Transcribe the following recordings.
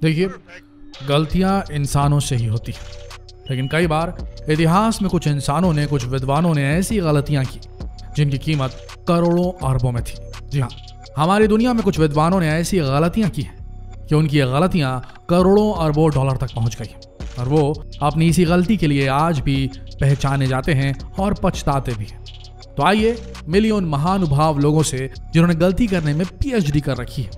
देखिए, गलतियां इंसानों से ही होती हैं, लेकिन कई बार इतिहास में कुछ इंसानों ने, कुछ विद्वानों ने ऐसी गलतियां की जिनकी कीमत करोड़ों अरबों में थी। जी हाँ, हमारी दुनिया में कुछ विद्वानों ने ऐसी गलतियां की हैं कि उनकी गलतियां करोड़ों अरबों डॉलर तक पहुंच गई, और वो अपनी इसी गलती के लिए आज भी पहचाने जाते हैं और पछताते भी हैं। तो आइए मिलिए उन महानुभाव लोगों से जिन्होंने गलती करने में PhD कर रखी है।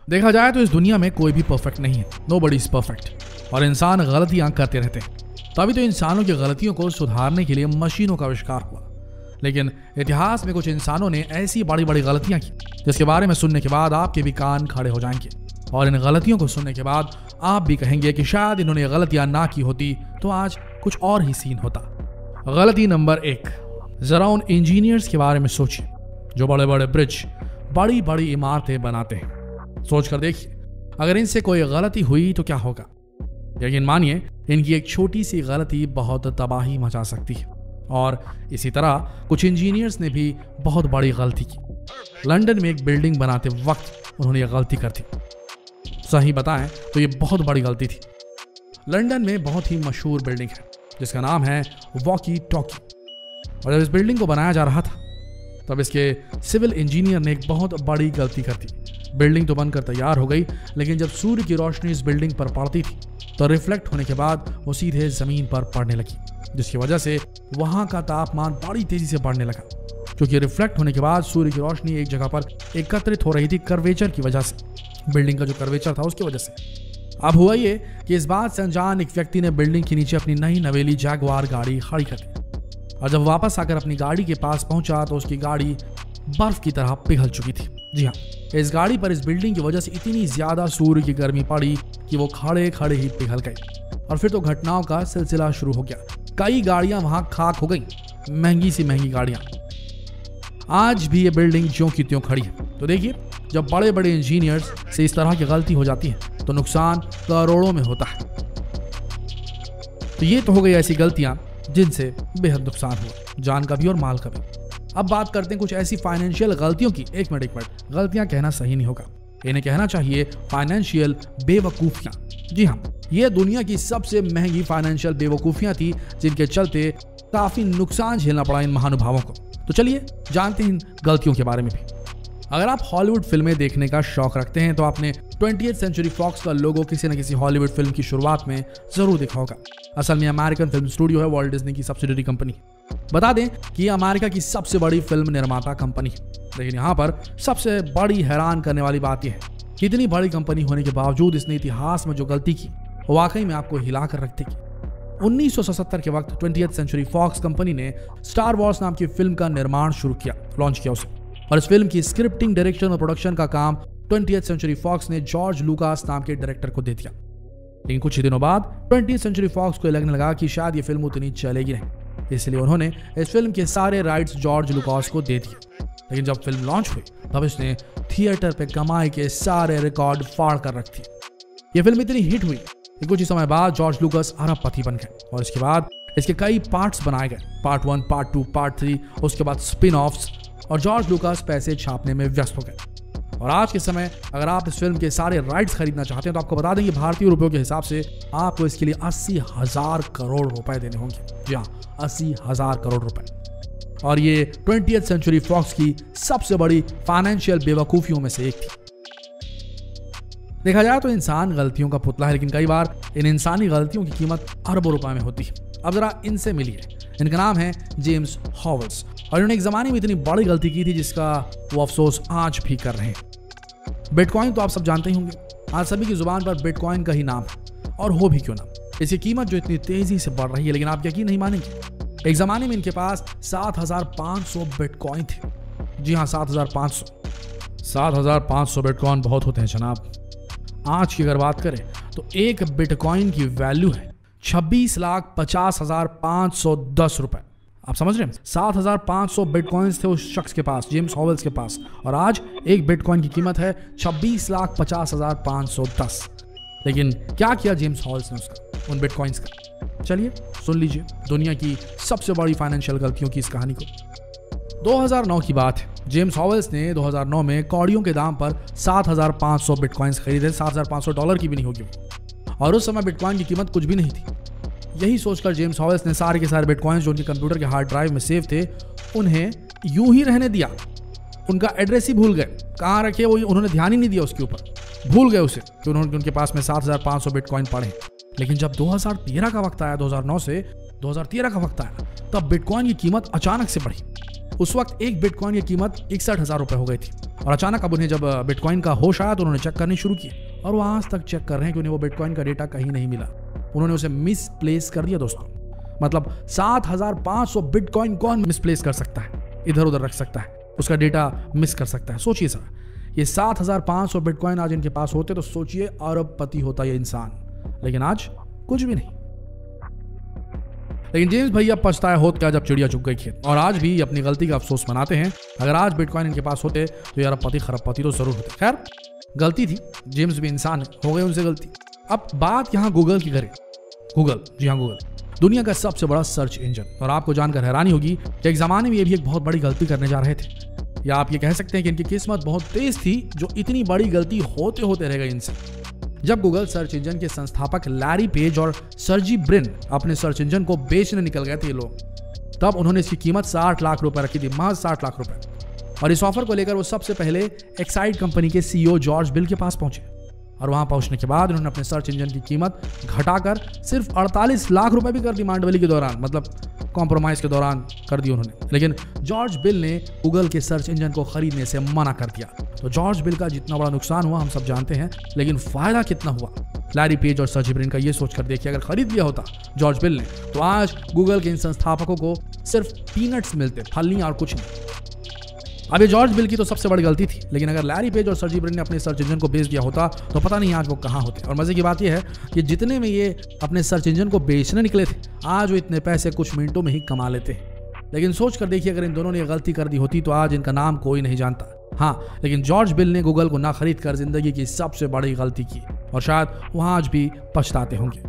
देखा जाए तो इस दुनिया में कोई भी परफेक्ट नहीं है, नोबडी इज परफेक्ट, और इंसान गलतियां करते रहते हैं। तभी तो इंसानों की गलतियों को सुधारने के लिए मशीनों का आविष्कार हुआ। लेकिन इतिहास में कुछ इंसानों ने ऐसी बड़ी बड़ी गलतियां की जिसके बारे में सुनने के बाद आपके भी कान खड़े हो जाएंगे, और इन गलतियों को सुनने के बाद आप भी कहेंगे कि शायद इन्होंने गलतियां ना की होती तो आज कुछ और ही सीन होता। गलती नंबर 1, जरा उन इंजीनियर्स के बारे में सोचिए जो बड़े बड़े ब्रिज, बड़ी बड़ी इमारतें बनाते हैं। सोच कर देखिए, अगर इनसे कोई गलती हुई तो क्या होगा। यकीन मानिए, इनकी एक छोटी सी गलती बहुत तबाही मचा सकती है। और इसी तरह कुछ इंजीनियर्स ने भी बहुत बड़ी गलती की। लंदन में एक बिल्डिंग बनाते वक्त उन्होंने ये गलती कर दी। सही बताएं तो ये बहुत बड़ी गलती थी। लंदन में बहुत ही मशहूर बिल्डिंग है जिसका नाम है वॉकी टॉकी, और जब इस बिल्डिंग को बनाया जा रहा था तब इसके सिविल इंजीनियर ने एक बहुत बड़ी गलती कर दी। बिल्डिंग तो बनकर तैयार हो गई, लेकिन जब सूर्य की रोशनी इस बिल्डिंग पर पड़ती थी तो रिफ्लेक्ट होने के बाद वो सीधे जमीन पर पड़ने लगी, जिसकी वजह से वहां का तापमान बड़ी तेजी से बढ़ने लगा। क्योंकि रिफ्लेक्ट होने के बाद सूर्य की रोशनी एक जगह पर एकत्रित हो रही थी कर्वेचर की वजह से, बिल्डिंग का जो कर्वेचर था उसकी वजह से। अब हुआ ये कि इस बात से अनजान एक व्यक्ति ने बिल्डिंग के नीचे अपनी नई नवेली जैगवार गाड़ी खड़ी कर दी, और जब वापस आकर अपनी गाड़ी के पास पहुंचा तो उसकी गाड़ी बर्फ की तरह पिघल चुकी थी। जी हाँ, इस गाड़ी पर इस बिल्डिंग की वजह से इतनी ज्यादा सूर्य की गर्मी पड़ी कि वो खड़े खड़े ही पिघल गई, और फिर तो घटनाओं का सिलसिला शुरू हो गया। कई गाड़ियां वहां खाक हो गई, महंगी सी महंगी गाड़ियां। आज भी ये बिल्डिंग ज्यों की त्यों खड़ी है। तो देखिए, जब बड़े बड़े इंजीनियर्स से इस तरह की गलती हो जाती है तो नुकसान करोड़ों में होता है। तो ये तो हो गई ऐसी गलतियां जिनसे बेहद नुकसान हुआ, जान का भी और माल का भी। अब बात करते हैं कुछ ऐसी फाइनेंशियल गलतियों की। एक मिनट, गलतियां कहना सही नहीं होगा, इन्हें कहना चाहिए फाइनेंशियल बेवकूफियां। जी हाँ, ये दुनिया की सबसे महंगी फाइनेंशियल बेवकूफियां थी जिनके चलते काफी नुकसान झेलना पड़ा इन महानुभावों को। तो चलिए जानते हैं इन गलतियों के बारे में भी। अगर आप हॉलीवुड फिल्में देखने का शौक रखते हैं तो आपने 20th सेंचुरी फॉक्स का लोगो किसी न किसी हॉलीवुड फिल्म की शुरुआत में जरूर देखा होगा। असल में अमेरिकन फिल्म स्टूडियो है, वॉल्ट डिज्नी की सब्सिडियरी कंपनी। बता दें कि ये अमेरिका की सबसे बड़ी फिल्म निर्माता कंपनी है। लेकिन यहाँ पर सबसे बड़ी हैरान करने वाली बात यह है कि इतनी बड़ी कंपनी होने के बावजूद इसने इतिहास में जो गलती की वो वाकई में आपको हिला कर रख देगी। 1977 के वक्त 20th सेंचुरी फॉक्स कंपनी ने स्टार वॉर्स नाम की फिल्म का निर्माण शुरू किया, लॉन्च किया उसे, और इस फिल्म की स्क्रिप्टिंग, डायरेक्शन और प्रोडक्शन का काम 20th सेंचुरी फॉक्स ने जॉर्ज लुकास नाम के डायरेक्टर को दे दिया। लेकिन कुछ ही दिनों बाद 20th सेंचुरी फॉक्स को लगने लगा कि शायद ये फिल्म उतनी चलेगी नहीं, इसलिए उन्होंने इस फिल्म के सारे राइट्स जॉर्ज लुकास को दे दिए। लेकिन जब फिल्म लॉन्च हुई तब इसने थिएटर पे कमाई के सारे रिकॉर्ड फाड़ कर रख दिए। ये फिल्म इतनी हिट हुई कि कुछ ही समय बाद जॉर्ज लुकास अरबपति बन गए, और इसके बाद इसके कई पार्ट्स बनाए गए, पार्ट 1, पार्ट 2, पार्ट 3, उसके बाद स्पिन ऑफ्स, और जॉर्ज लुकास पैसे छापने में व्यस्त हो गए। और आज के समय अगर आप इस फिल्म के सारे राइट्स खरीदना चाहते हैं तो आपको बता दें कि भारतीय रुपयों के हिसाब से आपको इसके लिए 80,000 करोड़ रुपए देने होंगे। जी हाँ, 80,000 करोड़ रुपए। और ये 20th सेंचुरी फॉक्स की सबसे बड़ी फाइनेंशियल बेवकूफियों में से एक थी। देखा जाए तो इंसान गलतियों का पुतला है, लेकिन कई बार इन इंसानी गलतियों की कीमत अरबों रुपए में होती है। अब जरा इनसे मिलिए। इनका नाम है जेम्स हॉवर्ड्स, और इन्होंने एक जमाने में इतनी बड़ी गलती की थी जिसका वो अफसोस आज भी कर रहे हैं। बिटकॉइन तो आप सब जानते ही होंगे, आज सभी की जुबान पर बिटकॉइन का ही नाम है, और हो भी क्यों ना। इसकी कीमत जो इतनी तेजी से बढ़ रही है, लेकिन आप यकीन नहीं मानेंगे, एक जमाने में इनके पास 7,500 बिटकॉइन थे। जी हाँ, 7,500 बिटकॉइन बहुत होते हैं जनाब। आज की अगर बात करें तो एक बिटकॉइन की वैल्यू है 26,50,510 रुपए। आप समझ रहे हैं? 7,500 बिटकॉइंस थे उस शख्स के पास, जेम्स हॉवेल्स के पास, और आज एक बिटकॉइन की कीमत है 26,50,510। लेकिन क्या किया जेम्स हॉवेल्स ने उसका, उन बिटकॉइंस का? चलिए सुन लीजिए दुनिया की सबसे बड़ी फाइनेंशियल गलतियों की इस कहानी को। 2009 की बात है। जेम्स हॉवेल्स ने 2009 में कौड़ियों के दाम पर 7,500 बिटकॉइंस खरीदे। $7,500 की भी नहीं होगी, और उस समय बिटकॉइन की कीमत कुछ भी नहीं थी। यही सोचकर जेम्स हॉवेल्स ने सारे के सारे बिटकॉइंस जो उनके कंप्यूटर के हार्ड ड्राइव में सेव थे उन्हें यूं ही रहने दिया। उनका एड्रेस ही भूल गए, कहाँ रखे वो उन्होंने ध्यान ही नहीं दिया उसके ऊपर, भूल गए उसे कि उनके पास में 7,500 बिटकॉइन पड़े। लेकिन जब 2013 का वक्त आया, 2009 से 2013 का वक्त आया, तब बिटकॉइन की कीमत अचानक से बढ़ी। उस वक्त एक बिटकॉइन की कीमत 61,000 रुपए हो गई थी, और अचानक अब उन्हें जब बिटकॉइन का होश आया तो उन्होंने चेक करनी शुरू की, और वो आज तक चेक कर रहे हैं कि उन्हें वो बिटकॉइन का डेटा कहीं नहीं मिला। उन्होंने उसे मिसप्लेस कर दिया दोस्तों। मतलब 7,500 बिटकॉइन कौन मिसप्लेस कर सकता है, इधर उधर रख सकता है, उसका डेटा मिस कर सकता है? सोचिए सर, ये 7,500 बिटकॉइन आज इनके पास होते तो सोचिए अरबपति होता ये इंसान। लेकिन आज कुछ भी नहीं। लेकिन जेम्स भैया पछताया होत क्या जब चिड़िया चुग गई खेत, और आज भी अपनी गलती का अफसोस मनाते हैं। अगर आज बिटकॉइन इनके पास होते तो ये अरबपति खरबपति तो जरूर होते। खैर, गलती थी, जेम्स भी इंसान है, हो गई उनसे गलती। अब बात यहाँ गूगल की करें। गूगल, जी हाँ गूगल, दुनिया का सबसे बड़ा सर्च इंजन। और आपको जानकर हैरानी होगी कि एक जमाने में ये भी एक बहुत बड़ी गलती करने जा रहे थे, या आप ये कह सकते हैं कि इनकी किस्मत बहुत तेज थी जो इतनी बड़ी गलती होते होते रह गई इनसे। जब गूगल सर्च इंजन के संस्थापक लैरी पेज और सर्जी ब्रिन अपने सर्च इंजन को बेचने निकल गए थे ये लोग, तब उन्होंने इसकी कीमत 60 लाख रुपए रखी थी, महज 60 लाख रुपए। और इस ऑफर को लेकर वो सबसे पहले एक्साइड कंपनी के सीईओ जॉर्ज बिल के पास पहुंचे, और वहां पहुंचने के बाद उन्होंने अपने सर्च इंजन की कीमत घटाकर सिर्फ 48 लाख रुपए भी कर दी मांडवली के दौरान, मतलब कॉम्प्रोमाइज के दौरान कर दी उन्होंने। लेकिन जॉर्ज बिल ने गूगल के सर्च इंजन को खरीदने से मना कर दिया। तो जॉर्ज बिल का जितना बड़ा नुकसान हुआ हम सब जानते हैं, लेकिन फायदा कितना हुआ लैरी पेज और सर्जी ब्रिन का ये सोचकर देखिए। अगर खरीद लिया होता जॉर्ज बिल ने तो आज गूगल के इन संस्थापकों को सिर्फ पीनट्स मिलते, फल नहीं और कुछ नहीं। अब ये जॉर्ज बिल की तो सबसे बड़ी गलती थी, लेकिन अगर लैरी पेज और सर्जी ब्रिन ने अपने सर्च इंजन को बेच दिया होता तो पता नहीं आज वो कहाँ होते। और मजे की बात यह है कि जितने में ये अपने सर्च इंजन को बेचने निकले थे, आज वो इतने पैसे कुछ मिनटों में ही कमा लेते हैं। लेकिन सोच कर देखिए, अगर इन दोनों ने ये गलती कर दी होती तो आज इनका नाम कोई नहीं जानता। हाँ, लेकिन जॉर्ज बिल ने गूगल को ना खरीद कर जिंदगी की सबसे बड़ी गलती की, और शायद वहां आज भी पछताते होंगे।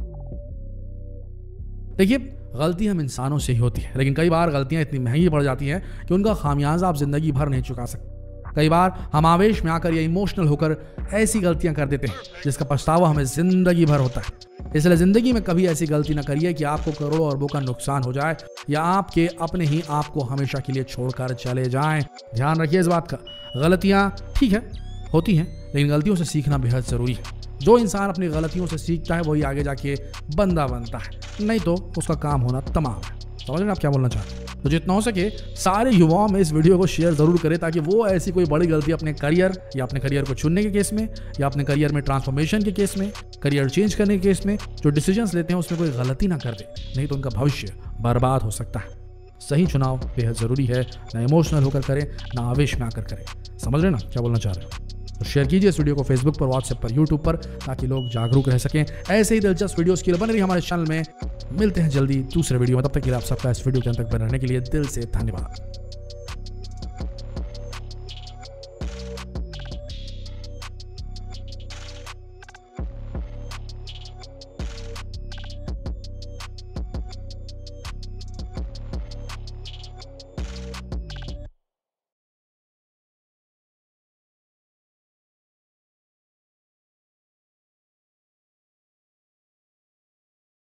देखिए, गलती हम इंसानों से ही होती है, लेकिन कई बार गलतियां इतनी महंगी पड़ जाती हैं कि उनका खामियाजा आप जिंदगी भर नहीं चुका सकते। कई बार हम आवेश में आकर या इमोशनल होकर ऐसी गलतियां कर देते हैं जिसका पछतावा हमें जिंदगी भर होता है। इसलिए जिंदगी में कभी ऐसी गलती ना करिए कि आपको करोड़ों अरबों का नुकसान हो जाए, या आपके अपने ही आपको हमेशा के लिए छोड़कर चले जाएं। ध्यान रखिए इस बात का। गलतियां ठीक है होती हैं, लेकिन गलतियों से सीखना बेहद जरूरी है। जो इंसान अपनी गलतियों से सीखता है वही आगे जाके बंदा बनता है, नहीं तो उसका काम होना तमाम है। समझ रहे हैं आप क्या बोलना चाहते हैं? तो जितना हो सके सारे युवाओं में इस वीडियो को शेयर जरूर करें, ताकि वो ऐसी कोई बड़ी गलती अपने करियर या अपने करियर को चुनने के केस में, या अपने करियर में ट्रांसफॉर्मेशन के केस में, करियर चेंज करने के केस में जो डिसीजंस लेते हैं उसमें कोई गलती ना कर दे, नहीं तो उनका भविष्य बर्बाद हो सकता है। सही चुनाव बेहद जरूरी है, ना इमोशनल होकर करें, ना आवेश में आकर करें। समझ रहे ना क्या बोलना चाह रहे हैं? तो शेयर कीजिए इस वीडियो को फेसबुक पर, व्हाट्सएप पर, यूट्यूब पर, ताकि लोग जागरूक रह सकें। ऐसे ही दिलचस्प वीडियोस के लिए बने रहिए हमारे चैनल में। मिलते हैं जल्दी दूसरे वीडियो में, तब तक के लिए आप सबका इस वीडियो के अंत तक बने रहने के लिए दिल से धन्यवाद।